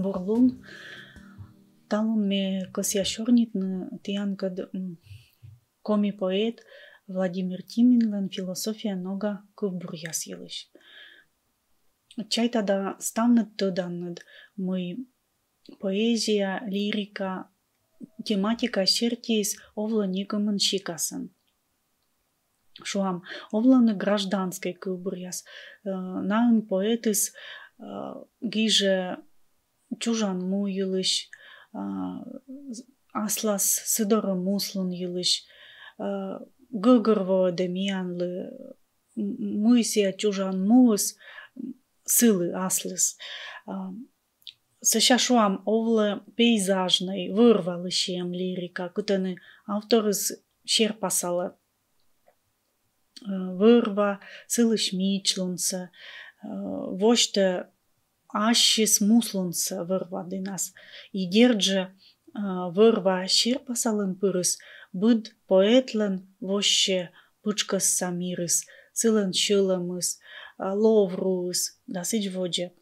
Бурлун талун ме косящорнитны тиянкад коми поэт Владимир Тиминлен философия нога кывбуряс йылыш. Чайтада ставныт тыданныд мы поэзия, лирика, тематика шертиес овла никомын шикасын. Шуам овланы гражданской кывбуряс. Наын поэтыс гиже чужан му йылыш, аслас сыдоры муслун йылыш, гыгырво демиянлы мыйсия чужан муыс сылы аслыс. Сыща шуам овлы пейзажный, вырвалышем лирика, кутаны авторыз шерпасалы. Вырва, сылыш мичлунца, воште ашшис муслунца вырва дынас. И дердже вырва шерпасалын пырыс, быд поэтлен воще пучкас самирыс, сылын шыламыс, ловруыс, да сыч водже.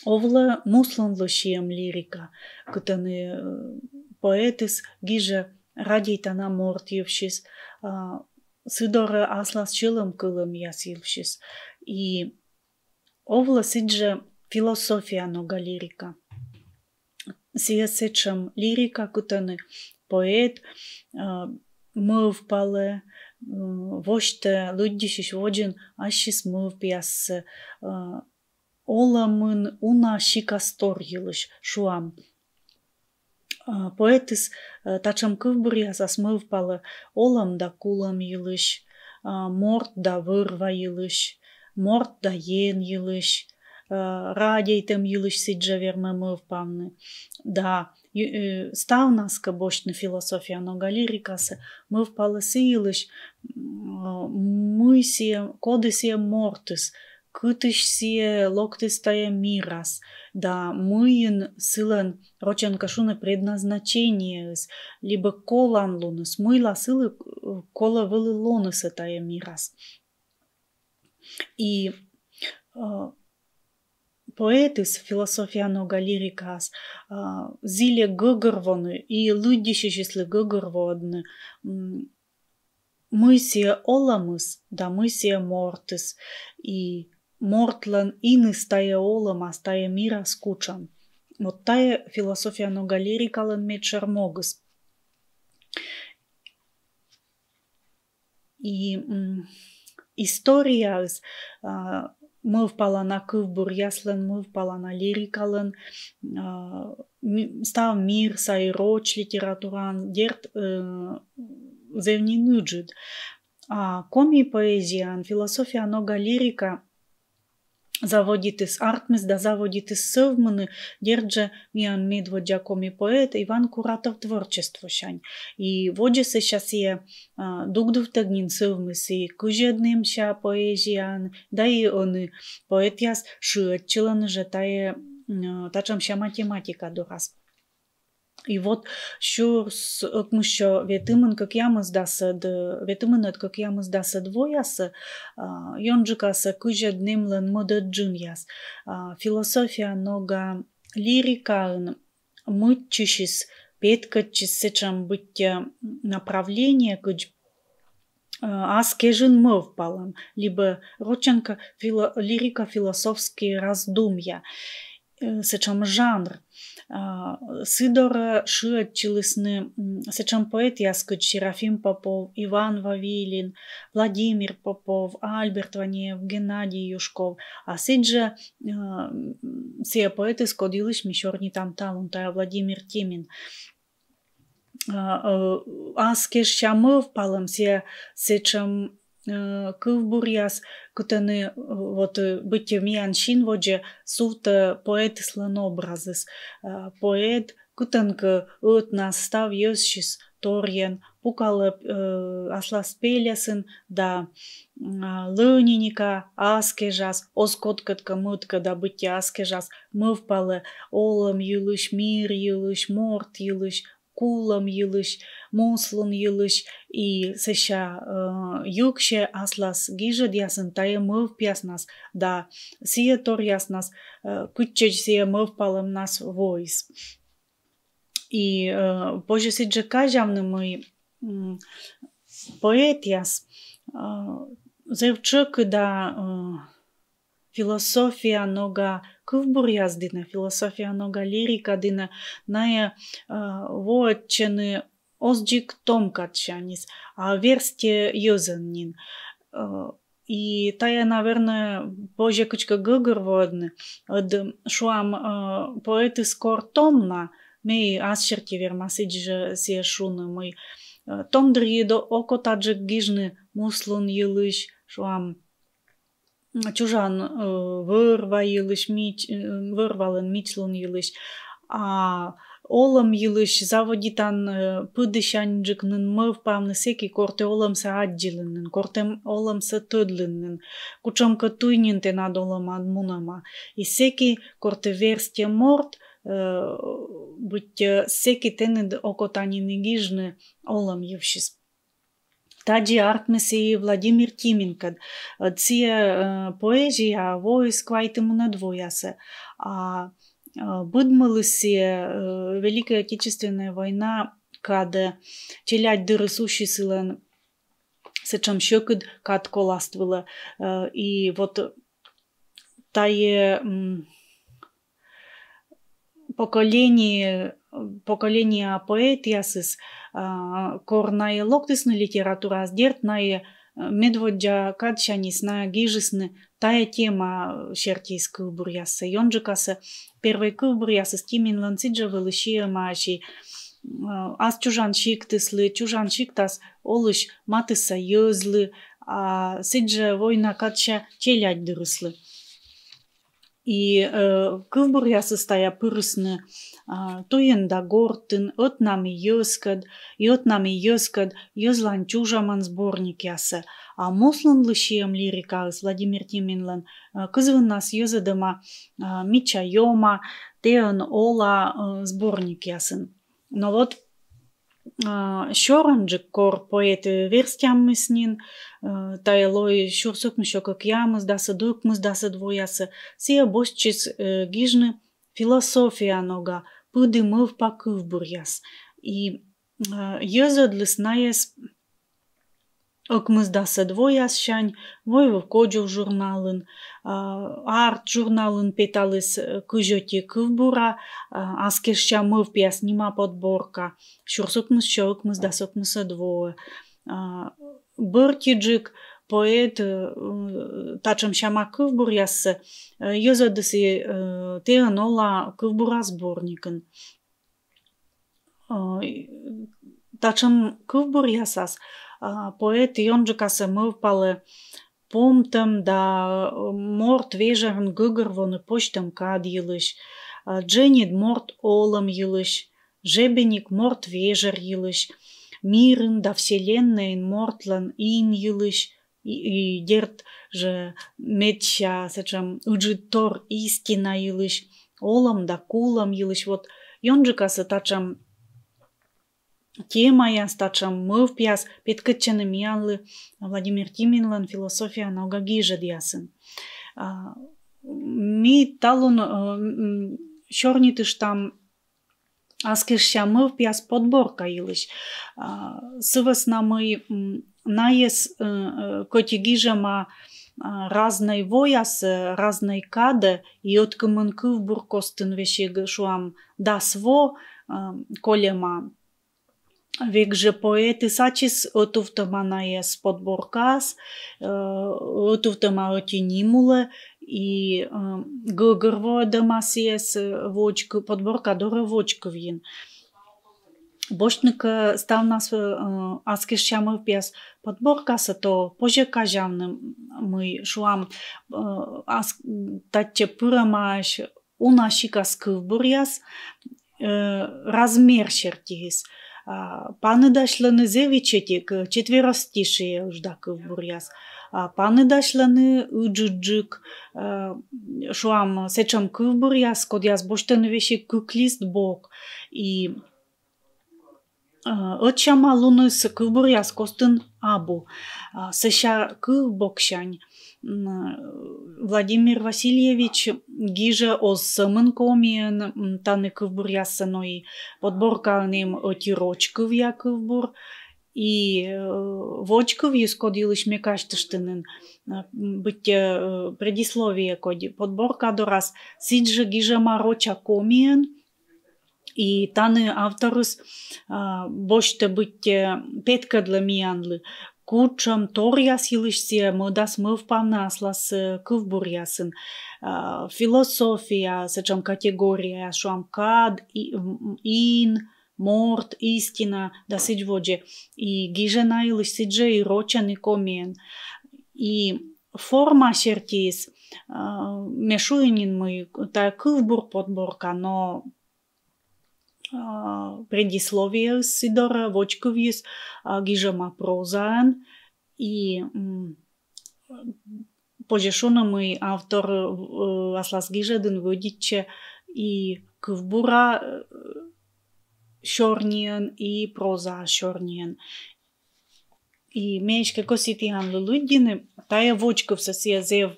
Овлы муслунлышем лирика, кутаны поэтыс гиже радейтана мортьевшис, сыдоры аслас шылым кылым ясилшис. И овлы сыдже философия нога лирика. Сиесечем лирика, кутаны поэт, мыв пале, воште лыддишиш воджин ашшис мыв пиясы, оламын уна шикастор йылыш шуам. Поэтыс тачам кывбуряс асмыв палы олам да кулам йылыш, морт да вырва йылыш, морт да ен йылыш, радейтем йылыш сиджа верме мыв памны. Да ставнаска бошны философия нога лирикасы мыв палысы йылыш, мыйсие кодысие мортыс, кытышсие локтыстая мирас, да мыйын сылын роченка шуны предназначение, либо колан луныс, мыйла сылы кола вылы лонысы тая мирас. И поэтыс философия нога лирикас зиле гыгырвоны и лыддишишислы гыгырводны, мыйсие оламыс, да мыйсие мортыс, и мортлан иныс тая оламас, тая мира скучан. Вот тая философия нога лирикалын мечер могыс. И история мыв палана кывбуряслын, мыв палана лирикалын, став мир сайроч литературан, дерт зевниныджид. А коми поэзиян, философия нога лирика заводитыс артмыс да заводитыс сывмыны, дердже миан медводжа коми поэт Иван Куратов творчество шань. И воджа сейчас я дугдув тагнин сывмыс и кужедным ша поэзиян, да и он поэт яс шыатчыланы же тачам ша математика дурас. И вот що ветымын как ямыз дасы двоясы, йонджикасы кыжа днемлен модеджин яс. Философия нога лирика мытчишис, петкачис сечам быття направление кыж аскежин мыв палам, либо роченка лирика философские раздумья, сечам жанр. Сидора шыатчылысны, сечам поэт яскыч Серафим Попов, Иван Вавилин, Владимир Попов, Альберт Ванеев, Геннадий Юшков. А сиджа сия поэты скодилыш мишорни там талун, тая Владимир Тимин. Аскеш шамыв палым сечам кывбуряс, кутаны вот быття миян шин водже суфта поэт слан образыс. Поэт кутанка нас став йосшис торьен, пукалы аслас пелясын, да лыниника аскежас, оскоткатка мытка да быття аскежас, мыв палы олым йылыш, мир йылыш, морт йылыш, кулам йылыш, муслын йылыш, и сеща юкше аслас гижа диясын тая мыв пяснас, да сия тор яснас, кутчеч сия мыв палым нас войс. И позже сиджа кажавны мы поэт яс, зевчык да философия нога кывбур яздина, философия нога лирика дина, ная вооччены озджик томкатчанис, а версте йозаннин. И тая, наверное, позже кучка гыгыр водны, шуам поэты скор томна, мей асчерти вермасиджа сия шуны, мой томдри до око таджик гижны муслун йылыш, шуам чужан вырвалын мичлун йылыш, а олам йылыш заводитан пыдышанджикнын мыв памны секи корте оламса аджилынын, корте оламса tödlынын, кучомка туйнин тенад олама адмунама. И секи корте версте морт, быть секи тенед окотанины гижны олам йывшис. Таджи артмеси Владимир Тименкад. Ция поэзия войс квайтему надвоясе. А быдмалыси Великая Отечественная война, когда челядь дыры сущий сылан сечам щекыд кад коластвыла. И вот тае поколение поэтиясыз корнае локтысны литература аздерт нае медводжа кадшанис на гижисны тая тема шертейс кылбур ясы. Йонджикасы первый кылбур ясы стимин ланциджа вылышия мааши. Аз чужан шиктыслы, чужан шиктас олыш матыса йызлы, а сиджа война кадша челядь дырыслы. И кылбур ясы стая пырысны туенда гортын, отнами йыскад, йызлан чужаман сборник ясы. А мослын лышием лирикалыс Владимир Тименлан кызывын нас йызыдыма мича йома, теон ола сборник ясын. Но вот шоранджик кор поэты верстяммыснин, тайлой шурсукмышо как ямыз дасы дукмыз дасы двоясы, сия босчис гижны философия нога, пыды мыв пакыв буряс. И йызыдлыс наес окмыз дасы двояс шань, войвов коджу журналын, арт журналын петалыс кыжоти кывбура, аскерща мыв пяс нима подборка, шурсукмыз шокмыз дасокмыза двое. Быртиджик поэт тачам шама кывбур ясы, йызыдысы теон ола кывбура сборникын. Тачам кывбур ясас, поэт йонджикасы мыв палы помтым да морт вежерн гыгыр воны почтам кад йылыш, дженит морт олам йылыш, жебеник морт вежер йылыш, мирын да вселенныйн мортлан ин йылыш, и дерт же метча сечам уджитор истина йылыш, олам да кулам йылыш. Вот йонджикасы тачам тема яс, тачам мыв пяс, петкытчаны миянлы Владимир Тименлан философия нога гижа диясын. Ми талун шорнитыш там аскерща мыв пяс подборка йылыш. Сывысна мы наес коти гижама разной вояс, разной каде, и откымын кывбур костын вешег шуам дасво колема. Век же поэты сачис отувтама наес подборкас, отувтама отинимуле, и гыгырво дамасиес вочку, подборка дора вочковин. Бошника стал нас аскерщамы пес подборкаса, то позже кажавным мы шуам татче пырамаш унашикас кывбуряс размер шертигис. Паны дашланы зевичетик четверостишие ужда кывбуряс. Паны дашланы ыджыджик шуам сечам кывбуряс, кодяс боштаны веши кыклист бок. И Отчама луныс кывбуряс костын абу. Сыща кывбокщань. Владимир Васильевич гиже осымын комиен таны кывбурясы, но и подборка ним отирочков я кывбур. И вочков исходилыш мне каштыштынын быть предисловие коди подборка до раз сиджи гиже мароча комиен. И таны авторус боште быть петкадлы мианлы. Кучам торяс илышсе модас мывпанаслас кывбурясын. Философия, сечам категория, шуам кад, ин, морт, истина, да сиджводжи. И гижена илыш сидже и рочан и комиен. И форма шертис, мешуинин мы, та кывбур подборка, но предисловие Сидора Вочковис гижама прозаен и пожешуна мой автор аслас гижеден выдиче и кывбура шорниен и проза шорниен. И мешке коситиан лудины тая Вочков сосезев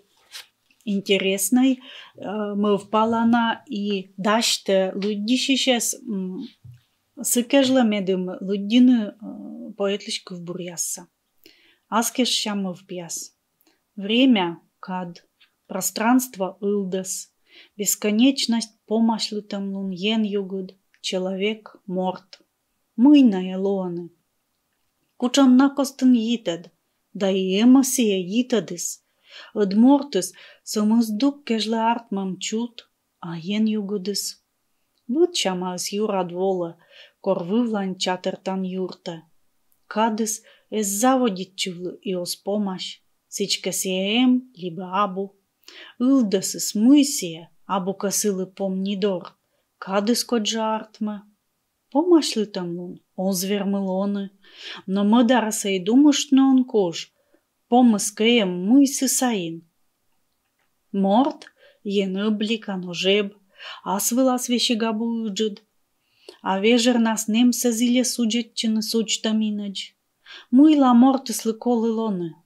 интересной, мы впалана и даште луддишишес сыкежла медым луддины поэтлишку в буряса. Аскеш щамы в пьяс. Время кад, пространство илдес, бесконечность помашлютам лун ен югуд, человек морт. Мыйная лоны. Кучам накостын йитед, да и эмосия йитедис. Одмортыс самоздук кежле артмам чут, а ен югудыс. Бут чамас юрад вола, корвывлан чатертан юрта. Кадыс эс заводит чувлы и ос помощь, сичка сием либо абу. Илдасы смысия, абу косылы помнидор. Кадыс коджа артма. Помощь ли там лун, озвермылоны. Но мыдараса и думаешь на он кож. Помыскаем мы сысаин. Морт ен облика ножеб, асвылас вещегабу уджид. А вежер нас нем сазиле суджетчины сучтаминадж. Мыла морты слыколы лоны.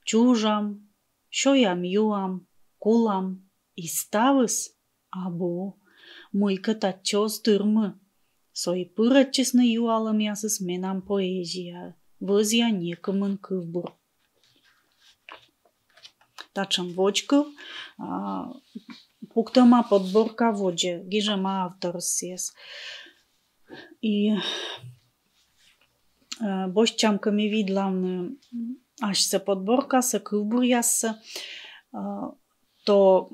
Чужам, шоям юам, кулам. И ставыс, абу, мыйка татчо стырмы. Сой пырачесны юалам ясыс менам поэзия. Вызя некомын кывбур. Тачам Вочков, пуктама подборка воджи, гижама автор сес. И бощамками видлам аж се подборка, се кывбуряса, то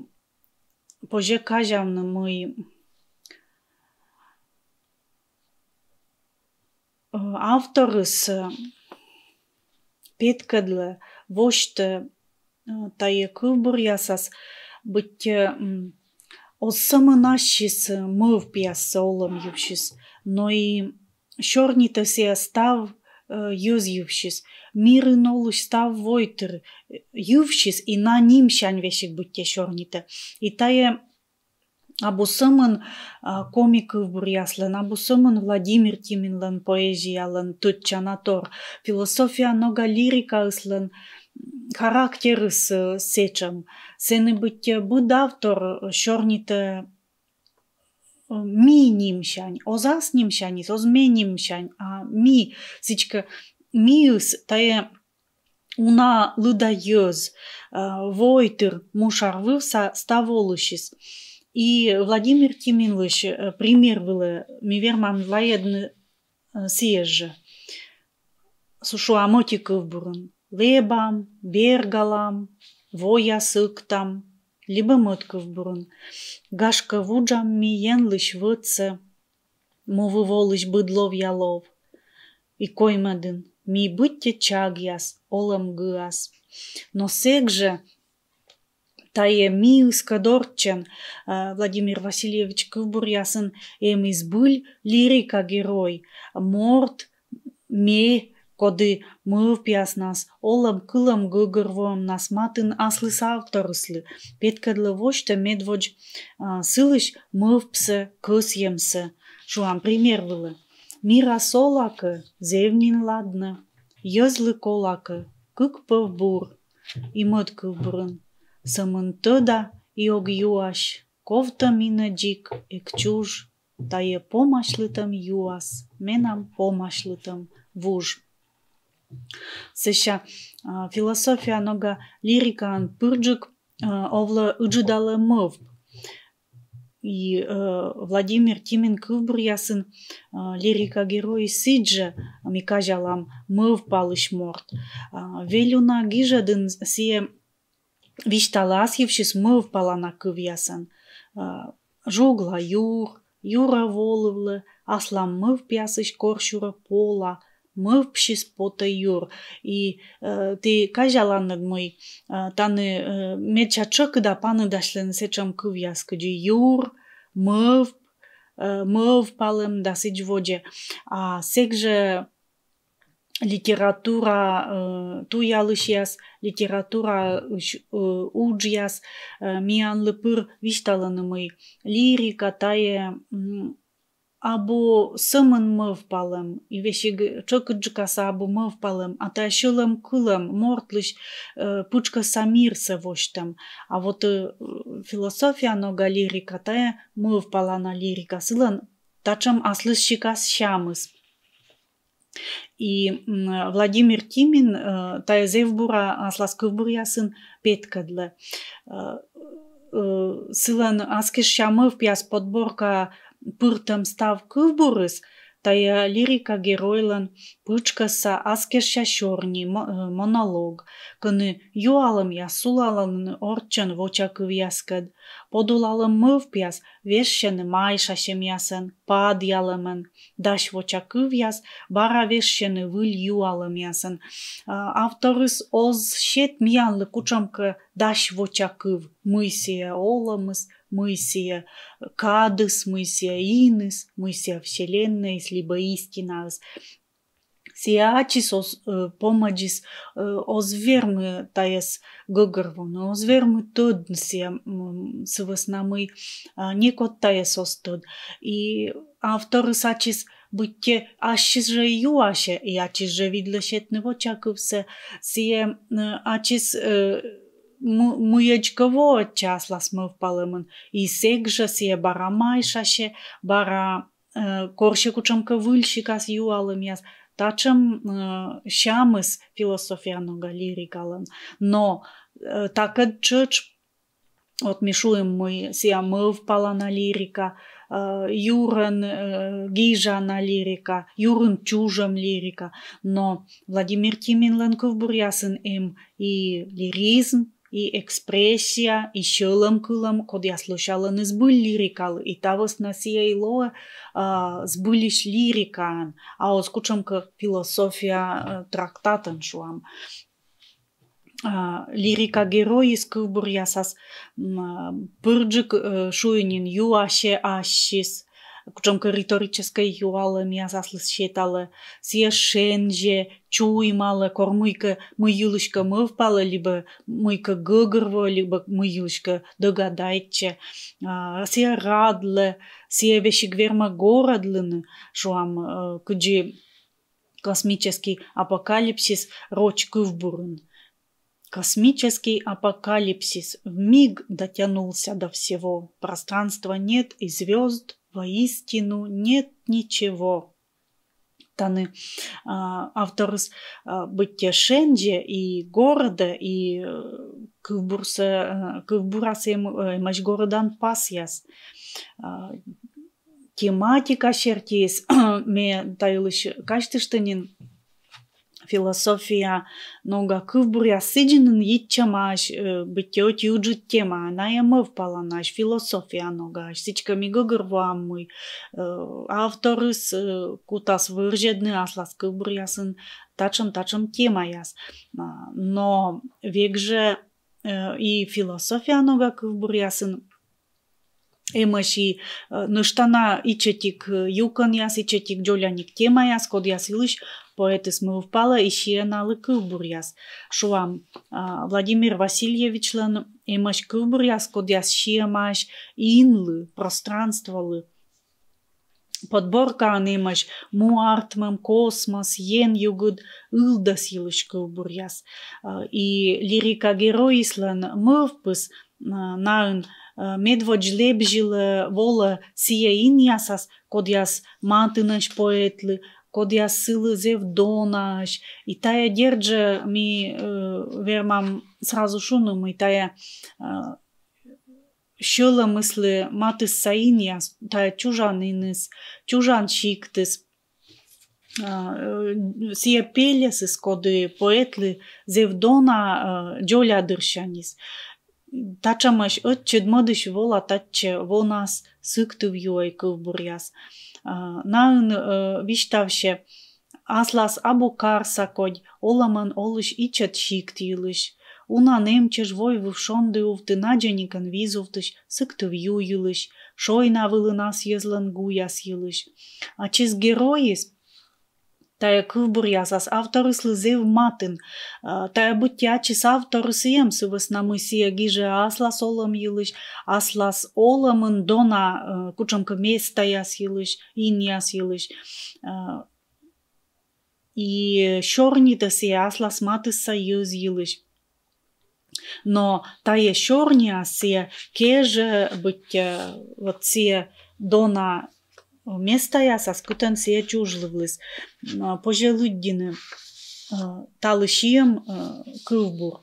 поже кажам на мой автор с петкадле воште тая кывбурясас быть осамынашис мыв пьяса олам ювшис, но и шорнита се став юз ювшис, миры нолуш став войтер ювшис, и на ним щань вешек быть шорнита. И тая абусамын комик кывбуряслан, абусамын Владимир Тиминлан поэзиялан тутчанатор, философия нога лирика ыслан, характер с сечем. Сены быть быд автор шорните ми нимщань, озас нимщань, озме нимщань, а ми сичка миус тае уна лыдайоз, войтыр мушарвывса ставолышис. И Владимир Тиминлыш пример было миверман лаедны сеже. Сушу амотиков бурун. Лебам, бергалам, воя сыктам, либо мотков бурун. Гашка вуджам миен лыш вытце, мовы волыш быдлов ялов. И коймадын, ми бытте чагяс, олам гыас. Но сегже тае миуска дорчен Владимир Васильевич Кывбурясын эмис быль лирика герой. Морт, ме, коды мыв пьяс нас, олам кылам гыгырвом нас матын аслыс авторыслы. Петкадлы вошта медводж сылыш мыв псы кыс емсы. Шуам пример вылы. Мира солакы, зевнин ладны, езлы колакы, кык пывбур, и мыт кывбурын, сымынтыда и огюаш, ковта мина дик, экчуж, тае помашлытым юас, менам помашлытым вуж. Сеща философия нога лирикан пырджик овла ыджидалы мыв. И Владимир Тимин кывбурясын лирика герои сидже микажалам мыв палыш морт. Велюна гижадын сие вишталасьевшис мыв палана кывясын. Жогла юра волывлы, аслам мыв пясыш коршура пола, мыв пшис пота юр. И ты кажаланныг мой таны медчачок да паны дашлен сечам кывяс, кыджи юр, мыв палым да сидж воде. А секже литература туялышяс, литература уджяс, мианлы пыр вишталаны мой лирика тае або сымын мыв палым, и вещи чокыджикаса або мыв палым, а та шылым кылым, мортлыш пучка самирса воштам. А вот философия нога лирика тае мыв палана лирика сылын тачам аслыс шикас шамыс. И Владимир Тимин тае зевбура аслас кывбурясын петкадлы. Сылын аскеш шамыв пяс подборка пыртам став кывбурыс, тая лирика геройлан пычкаса аскерша шорни монолог, кыны юалым я сулалын орчын воча кывяскад, подулалым мыв пяс вешшены майшашем ясын, пад ялымын, даш воча кывяс, бара вешшены выл юалым ясын. Авторыс оз шет миянлы кучамка даш воча кыв, мысия олымыз, мысия кадыс, мысия иныс, мысия вселенная, либо истина. Сиачис помаджис озвермы таес гогорвоны, озвермы тодн сия сывыснамы некот таес остод. И авторы сачис бытте ашис же юаше, и ачис же видлешетны вочакывсе, сие ачис мыячково часлас мыв палымын, и секже сие бара майшаше, бара корше кучамка выльщикас юалым яс, тачам шамыс философия нога лирикалын. Но такад чыч от мишуем мы сия мыв палана лирика, юрын гижана лирика, юрын чужам лирика, но Владимир Тимин кывбурясын и лиризм, и экспрессия, и шылым-кылым, код я слушала не сбыль лирикал, и тавос на сия илоа сбылиш лирикан, а оскучамка философия трактатан шуам. Лирика герои скывбур ясас пырджик шуйнин юаше ашис, кучамка риторической юалым ясаслыс шеталы, сия шенже, чуймалы, кормыйка мыюлышка мывпалы, либо мыйка гыгырво, либо мыюлышка догадайтче, сия радлы, сия вещик верма городлыны, шуам кыджи космический апокалипсис роч кывбурын. Космический апокалипсис вмиг дотянулся до всего. Пространства нет и звезд, воистину нет ничего. Таны авторс бытте шенже и города, и кывбурасы маш городан пасяс. Тематика шертис, ме тайлыш каштыштынин философия нога кывбуря сыджинын йитчамаш бытте тюджит тема, ная мыв паланаш философия нога сичками гыгырвам мы авторыс кутас выржедны аслас кывбурясын тачам тема яс. Но векже и философия нога кывбурясын эмаши ныштана ичетик юкан яс, ичетик джоляник тема яс, код яс илыш поэты смывпала и шиеналы кывбур яс. Шуам Владимир Васильевич лан эмаш кывбур яс, код яс шиемаш инлы, пространствалы. Подборка анимаш муартмам космос ен югуд ылдас йылыш кылбуряс. И лирика героислан мывпыс наын медводж лебжилы вола сия иньясас, кодяс мантыныш поэтлы, кодяс сылы зевдонаш. И тая держа ми вермам сразу шуным, и тая Шёла мысли матыс саинья, тая чужан иныс, чужан шиктыс. Сия пелесыс, коды поэтлы зевдона джоля дыршанис. Тачамаш отчед модыш вола татче вонас сыктыв юай кылбуряс. Наын виштавше аслас абу карса кодь, оламан олыш ичет шикт йылыш. Уна немчеш войвыв шонды увты наджаникан визувтыш, сыктыв юйылыш, шойна вылынас езлан гуяс йылыш. А чиз героис, тая кылбурясас авторыслы зев матын, тая буттячис авторыс емсывыс намысия гиже аслас олам йылыш, аслас оламын дона кучамка местаяс йылыш, иньяс йылыш. И шорнитас и аслас матыса йыз йылыш. Но тая шорня се кеже быть вот се дона места я соскутен се чужлывлыс пожелуддины талышием кылбур.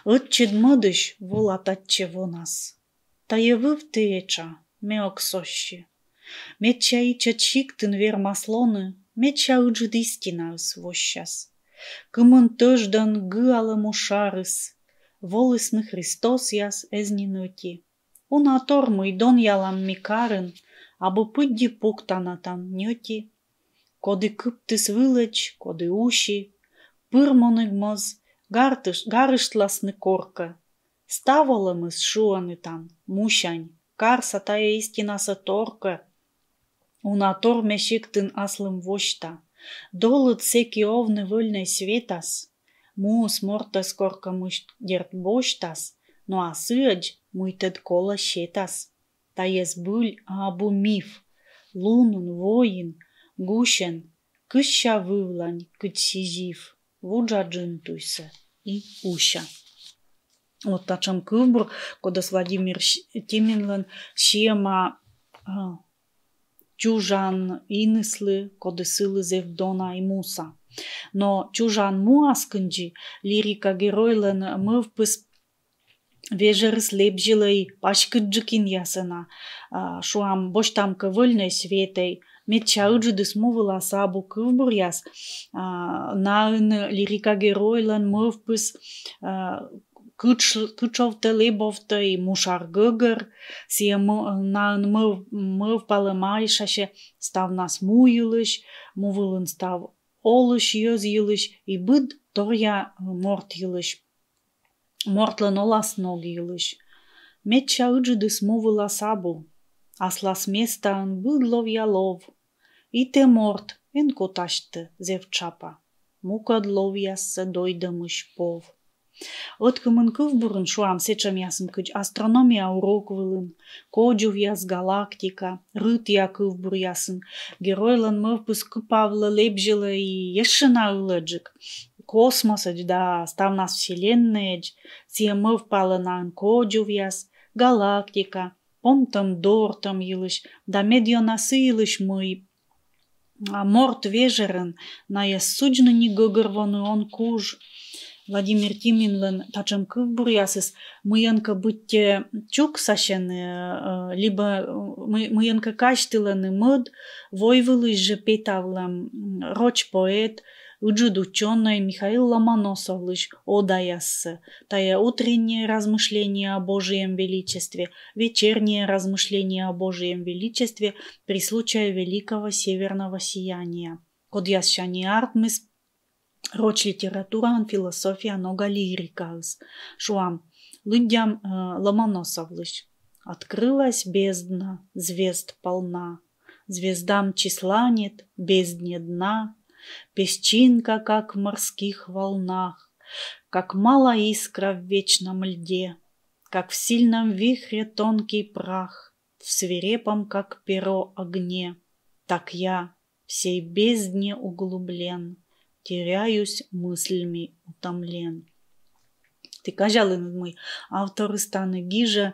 Отчед модыш вола татче вонас. Тая вывтеча меоксощи. Меча ичет шиктын вермаслоны, меча уджид истина свощас. Кымын тăждан гыалăму шарыс, волысны Христос яс эзнинути. Уна тормый дон ялам микарын, абы пыдди пуктанатан ньоти. Коды кыптыс вылăч, коды уши, пырмоныгмыз, гарыштласны коркă. Ставолымыз шуанытан, мущань, карса тая истинаса торкă. Уна торме шиктын аслым вощта. Долыт секи овны выльной светас, мус мортас корка мышт дерт боштас, ну а сыадж муйтед кола щетас. Таес быль абу миф, лунун воин, гущен, кыща вывлань, кыч сизив, вуджа джинтуйса и уща. Вот тачам кылбур, кодас Владимир Тиминлан шема чужан иныслы, коды сылы зевдона и муса. Но чужан муаскынджи лирика геройлан мывпыс вежерыс лепжилый пашкыджыкин ясына. Шуам боштамка выльной светей, метча ыджыдыс мувыла сабу кылбур яс. Наын лирика геройлан мывпыс кычовты лебовты мушар гыгыр, сие наын мыв палымайшаше став нас муйылыш, мувылын став олыш йыз йылыш, и быд торя морт йылыш. Мортлын олас ног йылыш. Метча ыджыдыс мувыла сабу, аслас местан быдлов ялов. И те морт эн коташты зевчапа, мукад ловясса дойдамыш пов. Откымын кывбурын шуам сечам ясым кыч астрономия урок вылын, коджув яс галактика, рыт я кывбур ясын, геройлан мывпыс кыпавлы лепжилы и ешшына ылыджык. Космосыч да став нас вселенныйыч, сие мывпалынан коджув яс, галактика, помтам дортам йылыш, да медио насы йылыш мый. Морт вежерын, на яс суджны ни гыгырвоны он куж. Владимир Тиминлан тачам кывбур ясыс мыянка бытте чук сашены, либо мыянка каштыланы мыд, войвылыш же петавлам роч поэт, уджуд ученый Михаил Ломоносовлыш ода яссы, тая утреннее размышление о Божьем величестве, вечернее размышление о Божьем величестве при случае великого северного сияния. Код ясшани артмыс, роч литература, философия, нога лирикалс. Шуам лыдям Ломоносовлыш. Открылась бездна, звезд полна, звездам числа нет, бездне дна, песчинка, как в морских волнах, как малая искра в вечном льде, как в сильном вихре тонкий прах, в свирепом, как перо, огне. Так я всей бездне углублен, теряюсь мыслями утомлен. Ти кажали мой автори стане гіже,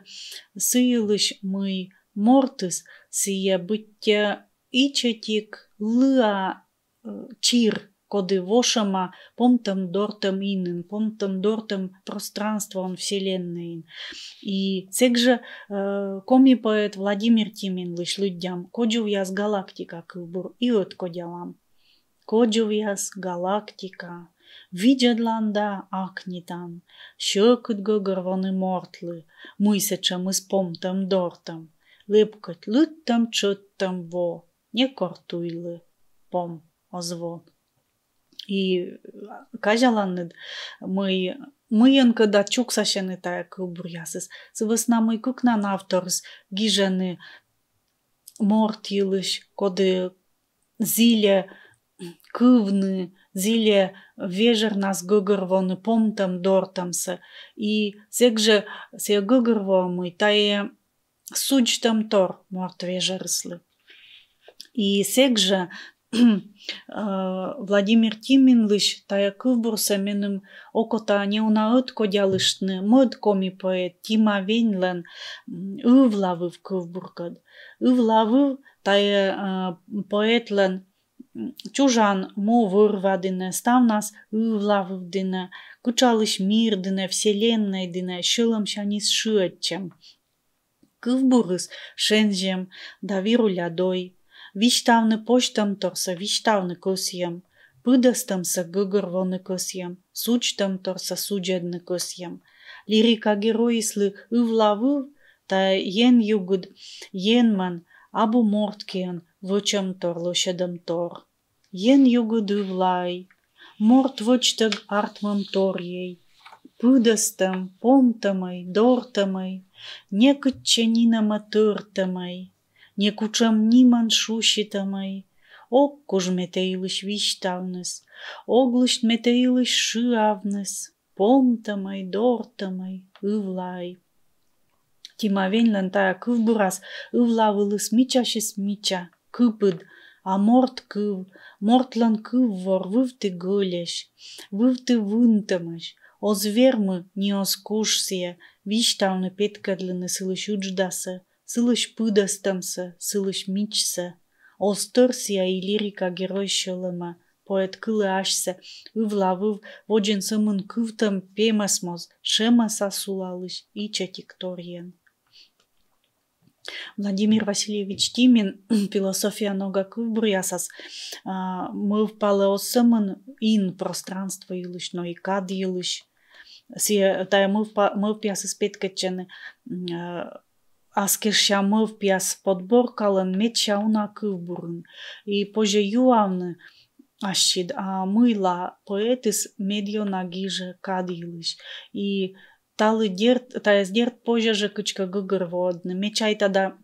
сиїлиш мой мортис, сіє биття ічетік лыа чир, коды вошама помтам дортам инын, помтам дортам пространством вселенной. И сегже коми поэт Владимир Тимин лиш людям, коджув я с галактика кылбур, и от кодялам. Коджув я с галактика, виджедланда акнитан, шöküt гăgărvăны мортлы, мысячам из помтам дортам, лепкăt лыттам чöттам во, не кортуйлы пом озвон. И кажаланнăd мăйăн кăда чуксашăны тая кылбур ясыз, сывăсна мăй кукнан авторс гижăны морт йылыш, коды зиле кывны, зиле вежернас гăгărвăны помтам дортамсы, и сегже се гăгărвăмый тае суджтам тор морт вежерыслы. И сегже Владимир Тимин лиш тая кылбурса меним окота неунаыт кодялышны мыд коми поэт Тима Вейнлен ывлавыв кылбуркăд. Ывлавыв тая поэтлен чужан мо вырвадыне, ставнас ывлавывдыне, кычалыш мирдыне, вселеннайдыне, шылым шанис шыатчем. Кылбурыс шенжем да вирулядой, виштавны почтам торса виштавны көсьем, пыдастамса гăгărвăны көсьем, сучтам торса суджедны көсьем. Лирика героислы ывлавыв та ен югыд енман абу морткиен вычам торлошедам тор. Ен югыд ывлай, морт вычтăг артмам торьей, пыдастам, помтамай, дортамай, не кытченинама тыртамай, не кучам ниман шушитамай, оккуж метеилыш виштавныс, оглышт метеилыш шыавныс, помтамай, дортамай, ывлай. Тима Вейнлен тая кывбурас ывлавылыс мичашис мича, кыпыд, а морт кыв, мортлан кыввор вывты гылеш, вывты вынтамыш, озвермы не оскушсия, виштавны петкадлыны сылыш удждасы, сылыш пыдастамсы, сылыш мичсы, остырсия и лирика герой шылыма, поэт кылы ашсы, ывлавыв воджен сымын кывтам пемасмоз, шемаса сулалыш ичатик торьен. Владимир Васильевич Тимин, философия нога кылбур ясас, мы впалы осымын ин пространство йылыш, но и кад йылыш. Тая мы впясы спеткачены, аскерша мы впяс подборкалын меча уна кылбурын. И позже юавны ашчид, а мыла поэтис медио нагиже кад йылыш. И талы дерт, тая сдерт позже же кычка гăгărвăдны. Мечай тада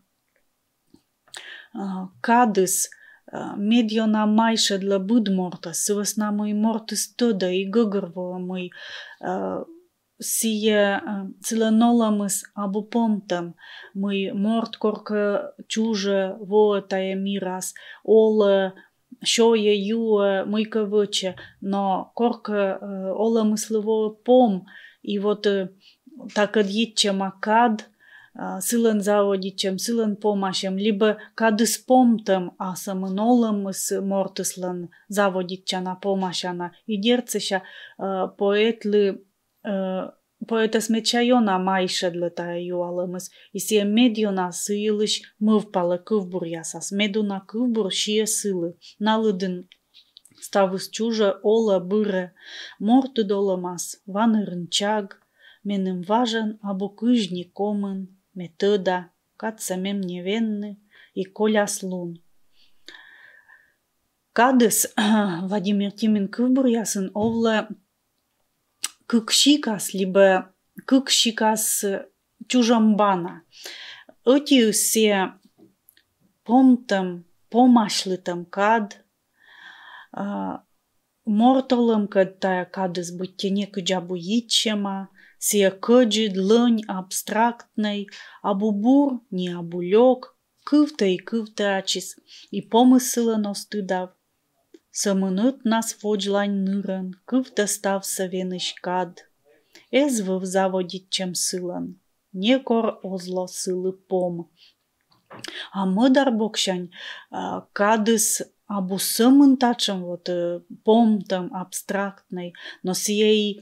кадыс медиона майше для буд мортас, сывăсна мăй мортыс тăда и гăгărвăла мăй сие цилăноламыс абу помтам, мăй морт коркă чуже во тая мирас, олă шоя юă мăйкă выче, но коркă оламыслы во пом, и вот так адъитчем акад, сылын заводичем, сылын помашем, либо кадыс помтам, а самынолымыс мортыслын заводичана помашана. И дерцеша поэтлы поэтас мечайона майшедлы тая юалымыс. И сие медиона сыйлыш мывпалы кывбур ясас. Медуна кывбур шие сылы. Налыдын ставыс чужа ола быры. Морты доламас ванырынчаг. Меным важен або кыжни комын. Метода, кад самем невенны и коляс лун. Кадыс Владимир Тимин кывбур ясын овлы кыкшикас, либо кыкшикас чужамбана. Эти все помтам, помашлытам кад, мортолым кад тая кадыс быттене кыджабу йитчема, Сия căgid lăni abstractnej, abubur ni abuloc, câvtă i câvtă acis, i pomysălă nostâdav. Sămânăt nas fogi lani nârăn, câvtă stav să venăși cad. Ezvăv zavodit cem sâlăn, niekor ozlo sâlă pom. A mădar bocșani, cadыс abu sământacem vot pomtăm abstractnej, no siei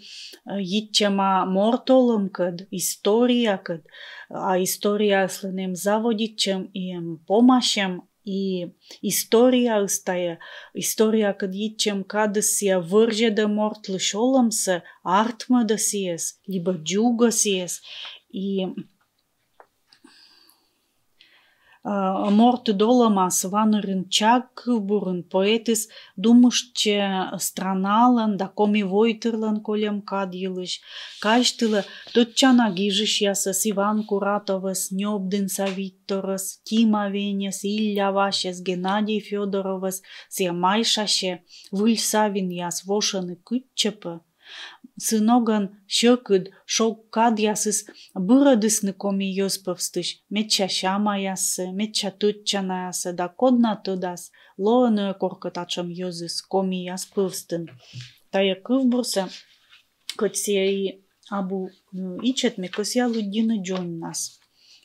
jitčema mortolăm căd, istoria căd, a istoria slănem zavoditčem i pomašem i istoria ăstaia, istoria căd jitčem cadыс sia vârje de mort lășolăm să artmă de sies, libă džiugă sies i Mort dolomas vanырын чаг кывбурын поэтис думышче страналан да коми войтырлан колем кад йылыш. Кайштылы тотчана гижиш ясыс Иван Куратовас, Нёбдын Савитторас, Тима Венес, Илья Вашес, Геннадий Федоровас, сия майшаше, Выль Савин яс вошаны кытчепы. Сыноган шöкыд шок кад ясыс бырăдысны коми йоспăвстыш, метча шама ясы, метча тытчана ясы, да кодна тăдас, лоăнă коркăтачăм йозыс коми яспăвстын. Тая кывбурсă, кăт сией абу ичетме, кăсия лыддинă джоннас.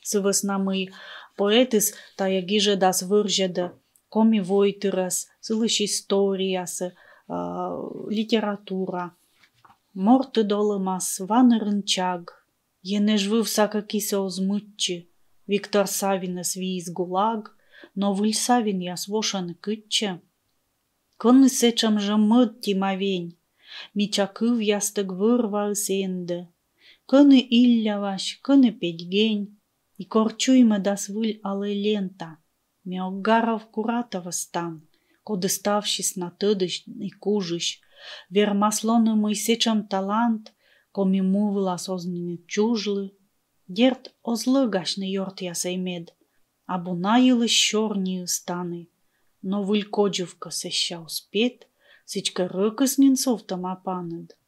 Сывăс намый поэтыс тая гижă дас выржедă, коми войтырăс, сылыш историясы, литература. Mortă dolămas, vanărân ceag, e neșvâv sacă chise o zmâtci, Victor Savinăs viis gulag, no Vâl Savin ias voșană câtce. Când secem jămăt timaveni, micea câv iastă gvârva îsende, când illavaș, când pedgeni, i corciuimă das vâl ale lenta, mi-o garov curatăvă stan, codăstavșis na tădăși i cujăși, Вер маслоны мый сечам талант, коми мувла сознаны чужлы, дерт озлы гашны йорт ясаймед, абу найылы щорни станы, но вылькоджевка сеща успет, сичка рыкыс нинцовтам апанед.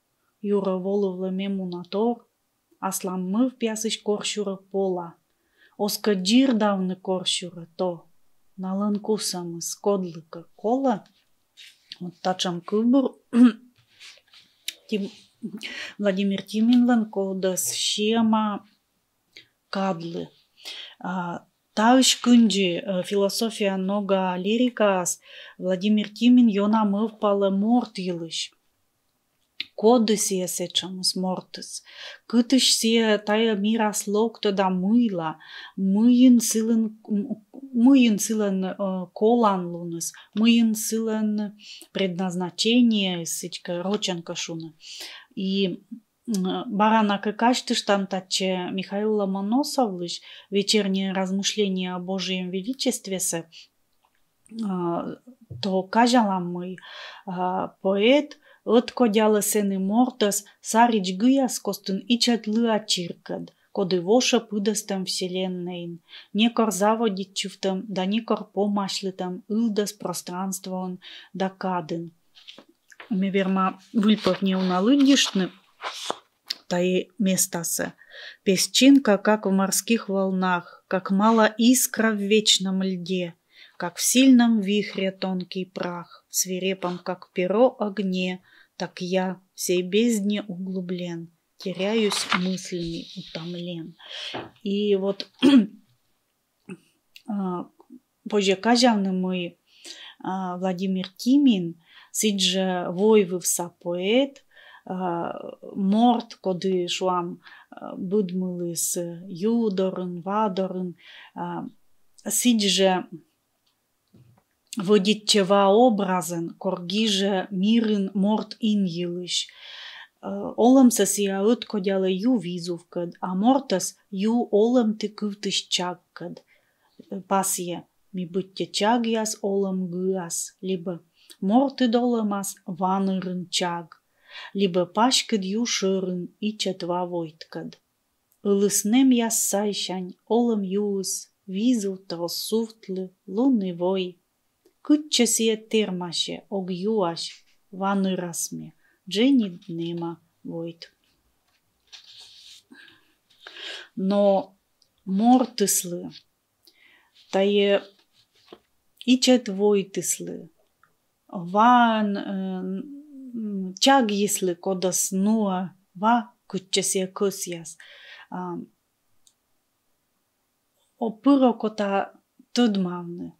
Юра волывлы мему натор, аслам мыв пясыш коршура пола, оска джир давны коршура то, налын кусамы скодлыка кола, вот тачам кыбыр Владимир Тиминлан кодас шема кадлы. Тауш кынджи философия нога лирикас Владимир Тимин йона мывпалы морт йылыш. Коды сие сечамыс мортыс. Кытыш сие тая мирас локто да мыйла, мыйын сылын колан луныс, мыйын сылын предназначение сычка роченка шуны. И барана кашты таче Михаил Ломоносовлыш вечерние размышления о Божьем величестве то кажалам мый поэт Ătkодялă seni mortăs, sarici gâias costân ичат лыа чиркăд, коды воша пыдăстăм вселеннейн, некор заводитчывтăм, да некор помашлытăм ылдăс пространствон да кадын. Меверма выльпăв неуналыддиштны, тае местасы. Песчинка, как в морских волнах, как мала искра в вечном льде, как в сильном вихре тонкий прах, свирепом, как перо огне, так я всей бездне углублен, теряюсь мыслями утомлен. И вот позже кажавны мы Владимир Тимин, сидже войвывса поэт, морт, коды шуам будмылыс юдорын, вадорын, сидже водитчева образен, коргиже мирын морт ин йылыш. Олымсы сия ăткодялă ю визувкăд, а мортăс ю олым ты кывтыш чагкăд. Пасье ми бытте чаг яс олым гыас, либо морты долымас ванырын чаг, либо пашкăд ю шырын ичетва войткăд. Ылыснем яс сайшань олым юыс, визувтăл суфтлы лунный вой. Câtce sie termașe, og juaș, vanырасме, дженит нема войт. но мортыслы, тае ичет войтыслы, ван чагислы кодас нуа ва кутчесе косяс. Опыро кота тыдмавны,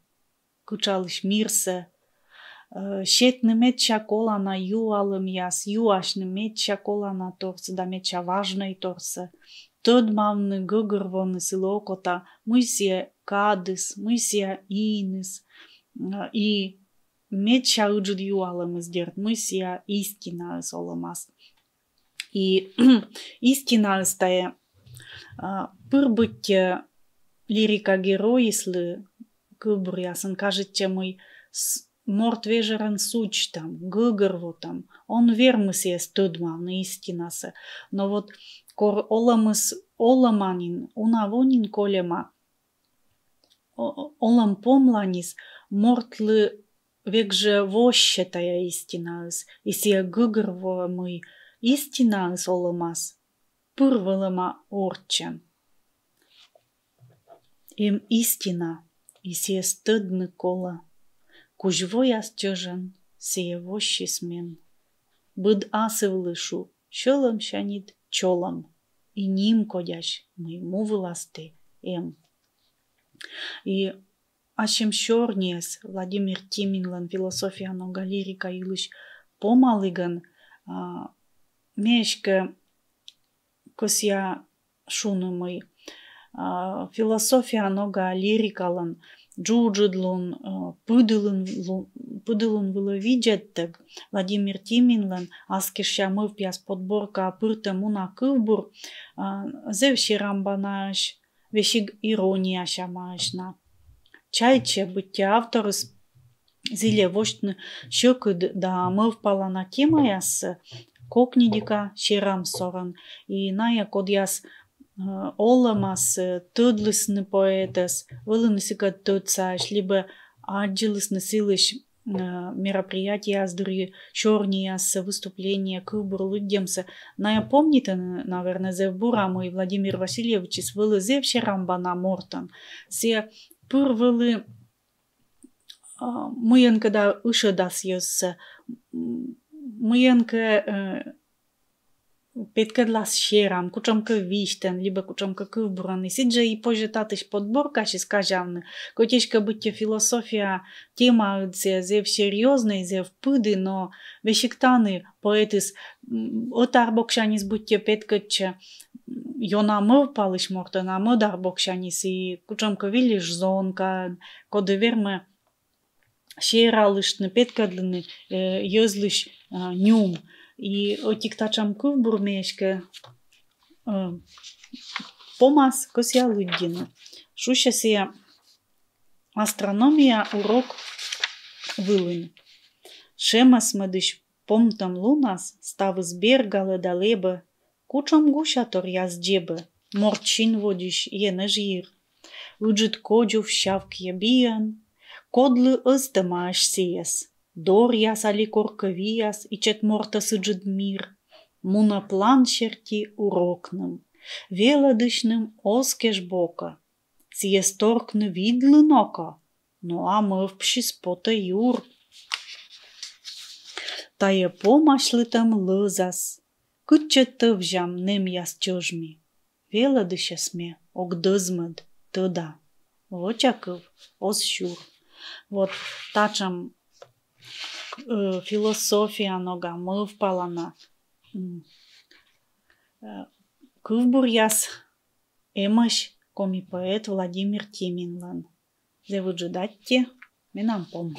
кучалыш мирсе, щетны метча колана юалым яс, юашны метча колана торсы, да метча важной торсы. Тыдмавны гыгырвоны сыло кота, мысе кадыс, мысе иныс, и метча ыджуд юалым издерт, мысе истина соломас. И истина стае пырбытте лирика героислы кыбрясын, кажется, мой морт вежерен суч там, гыгырву там, он вермысе стыдмавны истинасы. Но вот кор оламыс оламанин, унавонин колема, олам помланис, мортлы векже вощетая истинас, и сия гыгырво мой истинас оламас, пырвалама орчен. Им истина, и сие стыдны кола, кужво я стежен, сие вощи смен. Быд асывлышу, щелом щанит чолом, и ним кодящ моему власты эм. И ашем щорнес Владимир Тиминлан философия нога лирика илыш помалыган мешке косья шунымый философия нога лирикалан джуджудлун пыдылун было виджеттег Владимир Тиминлан аскешя мыв пяс подборка пырте муна кывбур зевши рамбанаш вешиг ирония шамашна чайче бытте авторыс зиле воштны щекыд да мыв пала на темаяс кокнидика шерам соран и ная кодяс оламас тыдлысны поэтес вылынысыка тыцаш либо аджилысны силыш мероприятия аздыры чорнияс выступления кыбур лыддемса ная помните наверное зевбурамы и Владимир Васильевич свылы зевше рамбана мортан се пырвылы мыенка да ышедас ес мыенка Петкадлас щерам, кучамка віштен, либо кучамка кивбурани. Сиджа і пожитатиш подборка, ще скажавни. Котічка биття філософія тема це зев серйозний, зев пиди, но вешіктани поетис отар бокшаніс биття петкаче йона мов палиш мортана, модар бокшаніс і кучамка віліш зонка, коди верме щералишни петкадлини йозлиш нюм. И отиктачам кывбур мешке помас косья лыддину. Шуща сия астрономия урок вылын. Шемас медыш помтам лунас ставыз бергале далебе, кучам гушатор яз джебе, морчин водиш енеж ир. Уджит коджув щавк ябиян, кодлы ыстымаш сиес. Дор яс али корковияс и чет морта сыджит мир, муна план черти урокным, велодышным оскеш бока, сиес торкны видлы нока, ну а мывпши спота юр. Тае помашлы там лызас, кытчет тывжам нем яс чожми, велодыше сме огдызмыд тыда, вочакыв ос щур. Вот тачам философия нога мыв палана. Кывбур яс эмаш коми поэт Владимир Тиминлан. Зевуджидатте менам пом.